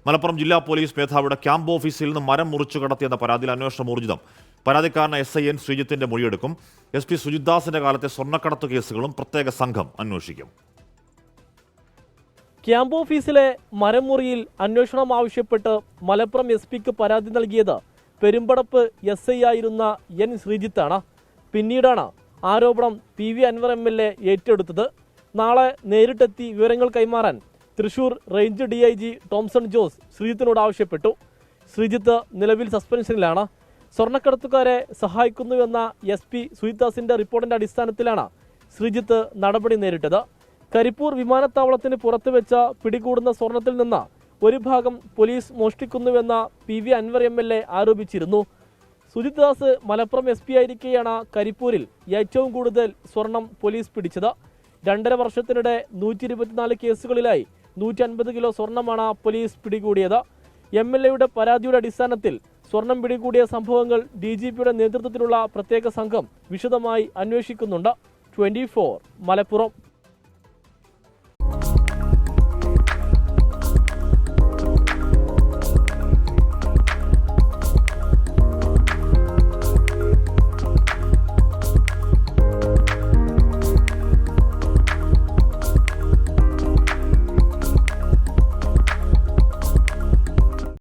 മലപ്പുറം ജില്ലാ പോലീസ് മേധാവിയുടെ ക്യാമ്പ് ഓഫീസിൽ നിന്ന് മരം മുറിച്ചു കടത്തിയെന്ന പരാതിയിൽ അന്വേഷണം ഊർജിതം. പരാതിക്കാരന് SIN ശ്രീജിത്തിന്റെ മൊഴിയെടുക്കും. SP സുജിത് ദാസിന്റെ കാലത്തെ സ്വർണ്ണക്കടത്ത് കേസുകളും പ്രത്യേക സംഘം അന്വേഷിക്കും. ക്യാമ്പ് ഓഫീസിലെ മരം മുറിയിൽ അന്വേഷണം ആവശ്യപ്പെട്ട് മലപ്പുറം SPക്ക് പരാതി നൽകിയത് പെരുമ്പടപ്പ് SI ആയിരുന്ന N ശ്രീജിത്താണ്. പിന്നീടാണ് ആരോപണം PV അൻവർ MLA ഏറ്റെടുത്തത്. നാളെ നേരിട്ടെത്തി വിവരങ്ങൾ കൈമാറാൻ തൃശൂർ റേഞ്ച് DIG ടോംസൺ ജോസ് ശ്രീജിത്തിനോട് ആവശ്യപ്പെട്ടു. ശ്രീജിത്ത് നിലവിൽ സസ്പെൻഷനിലാണ്. സ്വർണ്ണക്കടത്തുകാരെ സഹായിക്കുന്നുവെന്ന SP സുജിത് ദാസിന്റെ റിപ്പോർട്ടിന്റെ അടിസ്ഥാനത്തിലാണ് ശ്രീജിത്ത് നടപടി നേരിട്ടത്. കരിപ്പൂർ വിമാനത്താവളത്തിന് പുറത്ത് വെച്ച പിടികൂടുന്ന സ്വർണത്തിൽ നിന്ന് ഒരു ഭാഗം പോലീസ് മോഷ്ടിക്കുന്നുവെന്ന PV അൻവർ MLA ആരോപിച്ചിരുന്നു. സുജിത് ദാസ് മലപ്പുറം SP ആയിരിക്കെയാണ് കരിപ്പൂരിൽ ഏറ്റവും കൂടുതൽ സ്വർണം പോലീസ് പിടിച്ചത്. 2.5 വർഷത്തിനിടെ 124 കേസുകളിലായി 150 കിലോ സ്വർണമാണ് പോലീസ് പിടികൂടിയത്. MLAയുടെ പരാതിയുടെ അടിസ്ഥാനത്തിൽ സ്വർണം പിടികൂടിയ സംഭവങ്ങൾ DGPയുടെ നേതൃത്വത്തിലുള്ള പ്രത്യേക സംഘം വിശദമായി അന്വേഷിക്കുന്നുണ്ട്. 24 മലപ്പുറം.